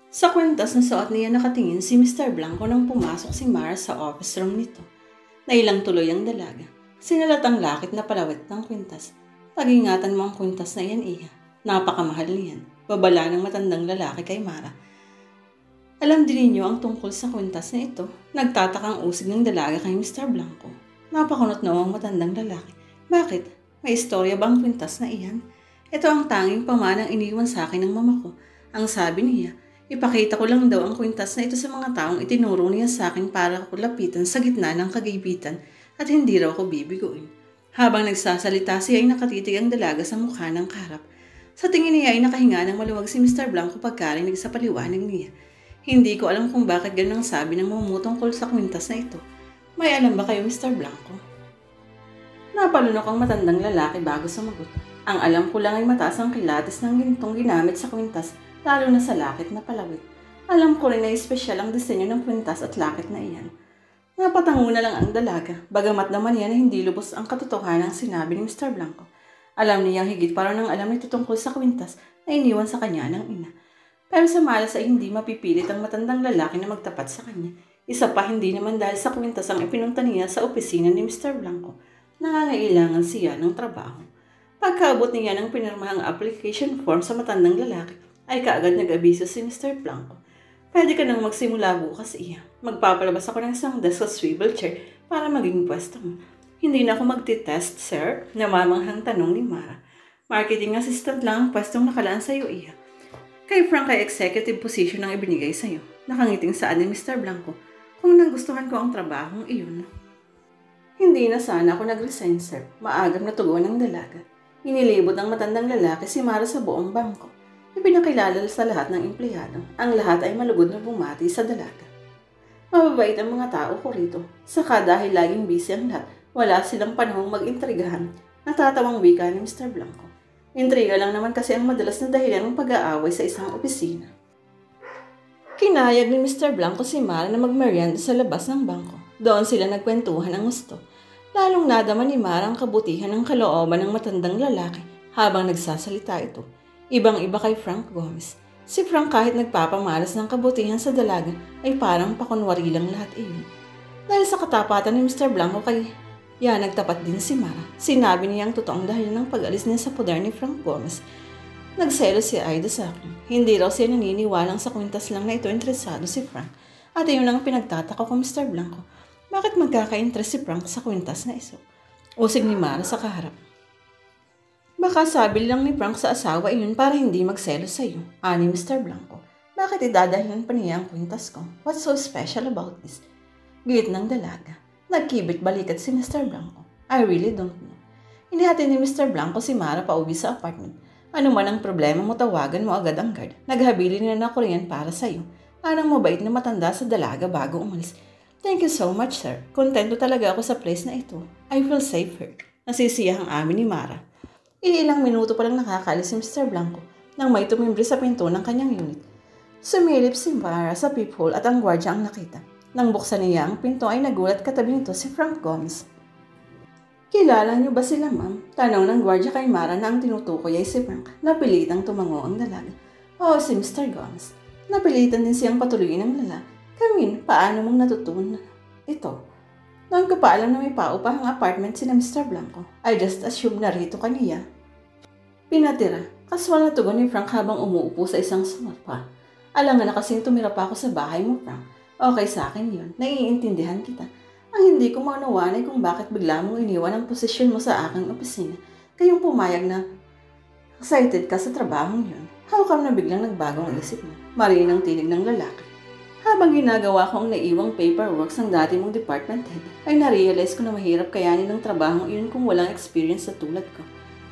Sa kwintas na suot niya nakatingin si Mr. Blanco nang pumasok si Mara sa office room nito. Nailang tuloy ang dalaga. Sinalat ang lakit na palawit ng kwintas. Pag-ingatan mo ang kwintas na iyan, Iha. Napakamahal niyan. Babala ng matandang lalaki kay Mara. Alam din ninyo ang tungkol sa kwintas na ito. Nagtatakang usig ng dalaga kay Mr. Blanco. Napakunot na ang matandang lalaki. Bakit? May istorya ba ang kwintas na iyan? Ito ang tanging pamanang iniwan sa akin ng mama ko. Ang sabi niya, ipakita ko lang daw ang kwintas na ito sa mga taong itinuro niya sa akin para ko lapitan sa gitna ng kagaybitan at hindi raw ko bibiguin. Habang nagsasalita siya ay nakatitig ang dalaga sa mukha ng karap. Sa tingin niya ay nakahinga ng maluwag si Mr. Blanco pagkarinig sa paliwanag niya. Hindi ko alam kung bakit ganun ang sabi ng mamutungkol sa kwintas na ito. May alam ba kayo, Mr. Blanco? Napalunok ang matandang lalaki bago sumagot. Ang alam ko lang ay mataas ang kilatis ng gintong ginamit sa kwintas, lalo na sa lakit na palawit. Alam ko rin na espesyal ang disenyo ng kwintas at lakit na iyan. Napatango na lang ang dalaga, bagamat naman yan na hindi lubos ang katotohanan ng sinabi ni Mr. Blanco. Alam niyang higit para nang alam nito tungkol sa kwintas na iniwan sa kanya ng ina. Pero sa malas ay hindi mapipilit ang matandang lalaki na magtapat sa kanya. Isa pa hindi naman dahil sa kwintas ang ipinunta niya sa opisina ni Mr. Blanco. Nangangailangan siya ng trabaho. Pagkaabot niya ng pinirmahang application form sa matandang lalaki, ay kaagad nag-abiso si Mr. Blanco. Pwede ka nang magsimula bukas, Iha. Magpapalabas ako ng isang desk sa swivel chair para maging pwesto mo. Hindi na ako magti-test, sir, namamanghang tanong ni Mara. Marketing assistant lang ang pwestong nakalaan sa iyo, Iha. Kay Frank ay executive position ang ibinigay sa iyo. Nakangiting saan ni Mr. Blanco kung nagustuhan ko ang trabahong iyon. Hindi na sana ako nag-resign, sir. Maagam na tugon ng dalaga. Inilibot ng matandang lalaki si Mara sa buong bangko. Ipinakilala sa lahat ng empleyado. Ang lahat ay malugod na bumati sa dalaga. Mababait ang mga tao ko rito. Saka dahil laging busy ang lahat, wala silang panahong mag-intrigahan. Natatawang wika ni Mr. Blanco. Intriga lang naman kasi ang madalas na dahilan ng pag-aaway sa isang opisina. Kinayag ni Mr. Blanco si Mara na magmerienda sa labas ng bangko. Doon sila nagkwentuhan ng gusto. Lalong nadama ni Mara ang kabutihan ng kalooban ng matandang lalaki habang nagsasalita ito. Ibang-iba kay Frank Gomez. Si Frank kahit nagpapamalas ng kabutihan sa dalaga ay parang pakunwari lang lahat iyon. Dahil sa katapatan ni Mr. Blanco kay nagtapat din si Mara. Sinabi niya ang totoong dahil ng pag-alis niya sa poder ni Frank Gomez. Nagselo si Aida sa akin. Hindi raw siya naniniwalang sa kwintas lang na ito interesado si Frank. At iyon ang pinagtataka ko Mr. Blanco. Bakit magkaka-interest si Frank sa kwintas na iso? Usig ni Mara sa kaharap. Baka sabi lang ni Frank sa asawa iyon para hindi magselos sa iyo, ani Mr. Blanco. Bakit idadahilan pa niya ang kwintas ko? What's so special about this? Gigit ng dalaga. Nagkibit balikat si Mr. Blanco. I really don't know. Inihati ni Mr. Blanco si Mara pauwi sa apartment. Ano man ang problema mo, tawagan mo agad ang guard. Naghabili na na Korean para sa iyo. Anang mabait na matanda sa dalaga bago umalis. Thank you so much, sir. Kontento talaga ako sa place na ito. I feel safe here. Nasisiya ang amin ni Mara. Ilang minuto pa lang nakakaalis si Mr. Blanco nang may tumimbre sa pinto ng kanyang unit. Sumilip si Mara sa peephole at ang gwardya ang nakita. Nang buksan niya ang pinto ay nagulat katabi nito si Frank Gomez. Kilala niyo ba sila, ma'am? Tanong ng gwardya kay Mara na ang tinutukoy ay si Frank. Napilitang tumango ang dalaga. Oo, si Mr. Gomez. Napilitan din siyang patuloyin ng lalaki. Kamin, paano mong natutunan ito? Noon ko pa alam na may paupahang apartment si na Mr. Blanco. I just assume na rito kaniya. Pinatira. Kaswal na tugon ni Frank habang umuupo sa isang sofa. Alam nga na kasing tumira pa ako sa bahay mo, Frank. Okay sa akin yun. Naiintindihan kita. Ang hindi ko maunawan ay kung bakit bigla mong iniwan ang posisyon mo sa aking opisina. Kayong pumayag na excited ka sa trabahong yun. How come na biglang nagbago ang isip mo? Marinang tinig ng lalaki. Habang ginagawa ko ang naiwang paperwork ng dati mong department head, ay narealize ko na mahirap kayanin ng trabahong iyon kung walang experience sa tulad ko.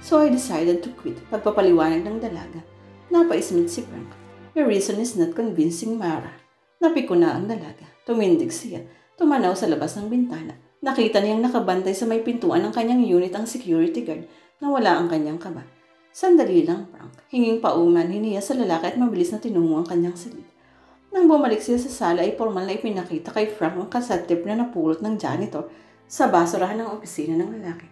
So I decided to quit, pagpapaliwanag ng dalaga. Napaismit si Frank. Your reason is not convincing, Mara. Napiko na ang dalaga. Tumindig siya. Tumanaw sa labas ng bintana. Nakita niyang nakabantay sa may pintuan ng kanyang unit ang security guard na wala ang kanyang kaba. Sandali lang, Frank. Hinging pauman, hiniya sa lalaki at mabilis na tinungo ang kanyang silid. Nang bumalik siya sa sala ay formal na ipinakita kay Frank ang kasetip na napulot ng janitor sa basurahan ng opisina ng lalaki.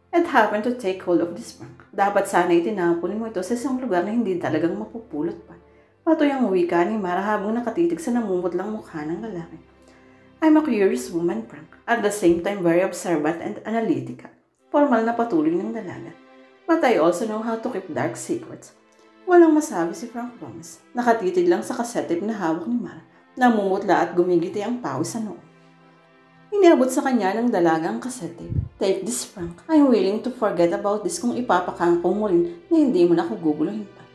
It happened to take hold of this, Frank. Dapat sana itinapon mo ito sa isang lugar na hindi talagang mapupulot pa. Patoy ang wika ni Mara habang nakatitig sa namumutlang mukha ng lalaki. I'm a curious woman, Frank. At the same time very observant and analytical. Formal na patuloy ng dalaga. But I also know how to keep dark secrets. Walang masabi si Frank Gomez. Nakatitig lang sa kasetip na hawak ni Mara. Namumutla at gumigiti ang pawis sa noo. Iniabot sa kanya ng dalagang kasetip. Take this, Frank. I'm willing to forget about this kung ipapakangkong mo rin na hindi mo na ako guguluhin pa.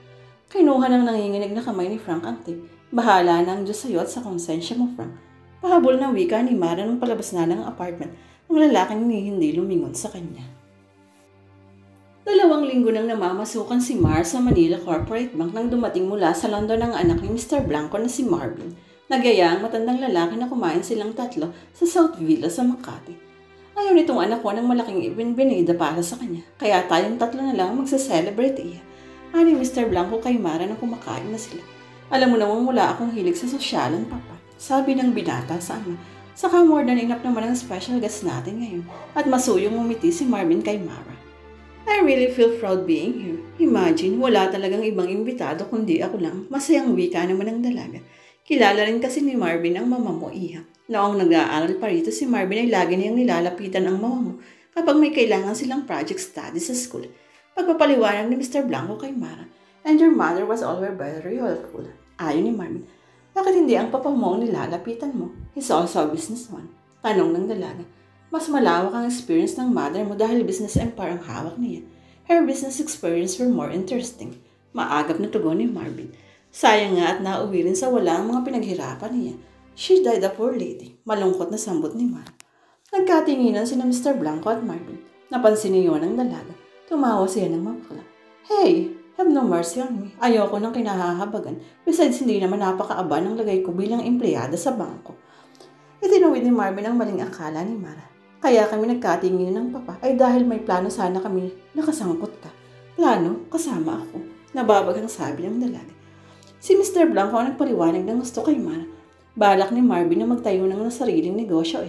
Kinuha ng nanginginig na kamay ni Frank ang tape. Bahala na ang Diyos sa'yo at sa konsensya mo, Frank. Pahabol na wika ni Mara nung palabas na ng apartment ng lalaking hindi lumingon sa kanya. 2 linggo nang namamasukan si Mar sa Manila Corporate Bank nang dumating mula sa London ang anak ni Mr. Blanco na si Marvin. Nagyaya ang matandang lalaki na kumain silang tatlo sa South Villa sa Makati. Ayaw nitong anak ko ng malaking ibinida para sa kanya, kaya tayong tatlo na lang magsa-celebrate iya. Ani Mr. Blanco kay Mara na kumakain na sila. Alam mo namang wala akong hilig sa sosyalan, Papa. Sabi ng binata sa ama. Saka more than enough naman ang special guest natin ngayon. At masuyong umiti si Marvin kay Mara. I really feel proud being here. Imagine, wala talagang ibang imbitado kundi ako lang. Masayang wika naman ang dalaga. Kilala rin kasi ni Marvin ang mama mo, Iha. Noong nag-aaral pa rito, si Marvin ay lagi niyang nilalapitan ang mama mo kapag may kailangan silang project study sa school. Pagpapaliwanag ni Mr. Blanco kay Mara. And your mother was always very helpful. Ayon ni Marvin. Bakit hindi ang papa mo ang nilalapitan mo? He's also a businessman. Tanong ng dalaga. Mas malawak ang experience ng mother mo dahil business empire ang hawak niya. Her business experience were more interesting. Maagap na tugon ni Marvin. Sayang nga at nauwi rin sa wala ang mga pinaghirapan niya. She died a poor lady. Malungkot na sambot ni Mara. Nagkatinginan sina Mr. Blanco at Marvin. Napansin niyo ng dalaga. Tumawa siya ng mapula. Hey! Have no mercy on me. Ayoko nang kinahahabagan. Besides, hindi naman napakaaba ng lagay ko bilang empleyada sa bangko. Itinawid ni Marvin ang maling akala ni Mara. Kaya kami nagkatingin ng papa ay dahil may plano sana kami nakasangkot ka. Plano? Kasama ako. Nababagang sabi ng dalaga. Si Mr. Blanco ang nagpaliwanag ng gusto kay Mara. Balak ni Marvin na magtayo ng sariling negosyo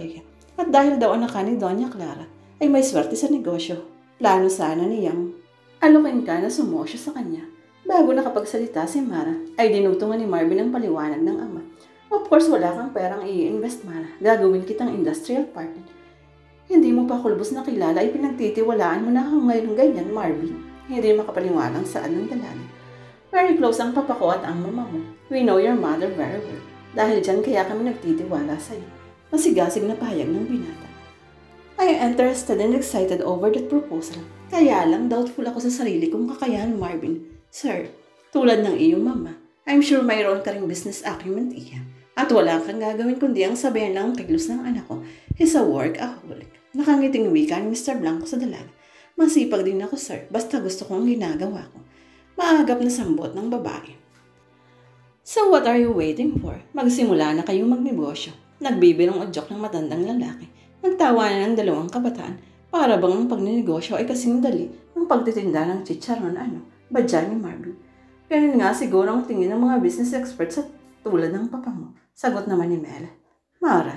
At dahil daw anak ni Doña Clara ay may swerte sa negosyo. Plano sana niyang alukin ka na sumosyo sa kanya. Bago nakapagsalita si Mara, ay dinutungan ni Marvin ang paliwanag ng ama. Of course, wala kang perang i-invest, Mara. Gagawin kitang industrial partner. Hindi mo pa kulbos na kilala ay pinagtitiwalaan mo na ako ngayon ganyan, Marvin. Hindi makapaliwanag saan ng dalaga. Very close ang papa ko at ang mama mo. We know your mother very well. Dahil dyan kaya kami nagtitiwala sa'yo. Masigasig na pahayag ng binata. I am interested and excited over that proposal. Kaya lang, doubtful ako sa sarili kong kakayahan, Marvin. Sir, tulad ng iyong mama, I'm sure mayroon ka ring business acumen, Iha. At wala kang gagawin kundi ang sabayan lang ang kilos ng anak ko. He's a workaholic. Nakangiting wika ni Mr. Blanco sa dalaga. Masipag din ako, sir. Basta gusto ko ang ginagawa ko. Maagap na sambot ng babae. So what are you waiting for? Magsimula na kayong magnegosyo. Nagbibirong udyok ng matandang lalaki. Nagtawanan ng dalawang kabataan. Para bang ang pagnenegosyo ay kasing dali ng pagtitinda ng chicharon badya ni Marvin. Ganun nga siguro ang tingin ng mga business experts sa tulad ng papa mo. Sagot naman ni Mela. Mara,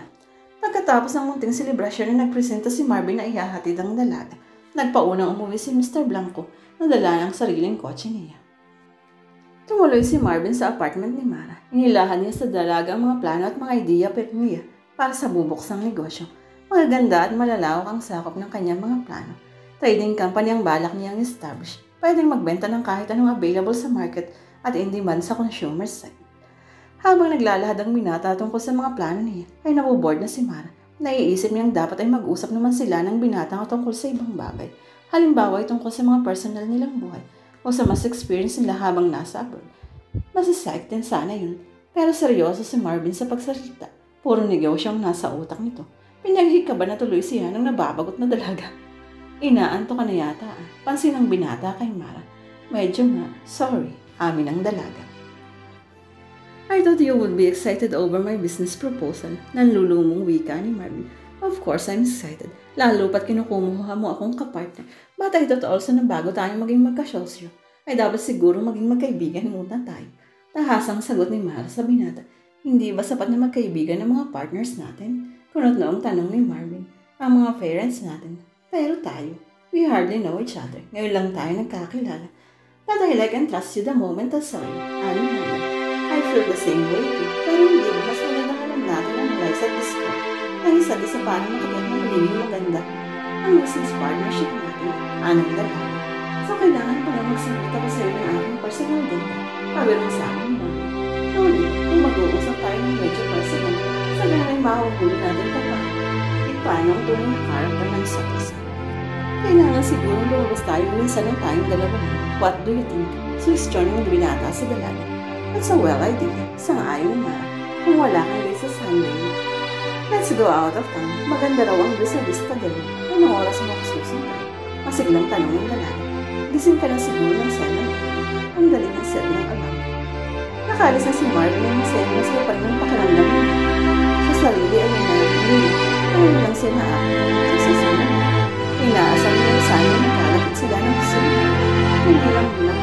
pagkatapos ng munting selebrasyon na nagpresenta si Marvin na ihahatid ang dalaga, nagpaunang umuwi si Mr. Blanco na dala ng sariling kotse niya. Tumuloy si Marvin sa apartment ni Mara. Inilahan niya sa dalaga ang mga plano at mga ideya niya para sa bubuksang negosyo. Magaganda at malalawak ang sakop ng kanyang mga plano. Trading company ang balak niyang establish. Pwedeng magbenta ng kahit anong available sa market at in demand sa consumer side. Habang naglalahad ang binata tungkol sa mga plano niya, ay nabuboard na si Mara. Naiisip niyang dapat ay mag-usap naman sila ng binata tungkol sa ibang bagay. Halimbawa ay tungkol sa mga personal nilang buhay o sa mas experience nila habang nasa abroad. Masasayag din sana yun. Pero seryoso si Marvin sa pagsalita. Puro negosyo ang nasa utak nito. Pinaghikaba na tuloy siya ng nababagot na dalaga. Inaanto ka na yata Pansin ang binata kay Mara. Medyo nga, sorry, amin ang dalaga. I thought you would be excited over my business proposal. Nanlulumong wika ni Marvin. Of course, I'm excited. Lalo pat kinukumuha mo akong kapartner. But I thought also na bago tayo maging magkasosyo, ay dapat siguro maging magkaibigan muna tayo. Tahasang sagot ni Mara sa binata. Hindi ba sapat na magkaibigan ng mga partners natin? Kunot noong tanong ni Marvin. Ang mga parents natin. Pero tayo, we hardly know each other. Ngayon lang tayo nagkakilala. But I like and trust you the moment I saw you. Ano naman? I feel the same way too. Pero hindi, mas maganda alam natin ang lives at disco. Ang isa't isa para makagaya ng magiging maganda ang business partnership natin. Anong dalaga. So, kailangan pa na magsimita ko sa iyo ng aking personal data. Pagawin sa akin mo. Ngunit, kung mag-uusap tayo ng medyo personal, sa ganun ay mahuhuli natin kapag paano ang tunay na character ng isa't isa. Kailangan siguro lumabas tayo minsan ng tayong dalawa. What do you think? Suggestion ng binata sa dalaga. That's a well idea. Sang-ayon ni Mara. Kung wala kang day sa Sunday, let's go out of town. Maganda raw ang view sa Vista del Mar. Anong oras mo kasusunod? Masiglang tanong ng dalaga. Gising ka na siguro ng 7. Ang galing ang set ng alam. Nakalis na si Marvin ng masaya sa pa rin ng pakiramdam niya. Sa sarili ay nangyayari. Kaya lang siya na ako sa sisinag. Inaasam niya sana na kalapit sila ng susunod. Hindi lang bilang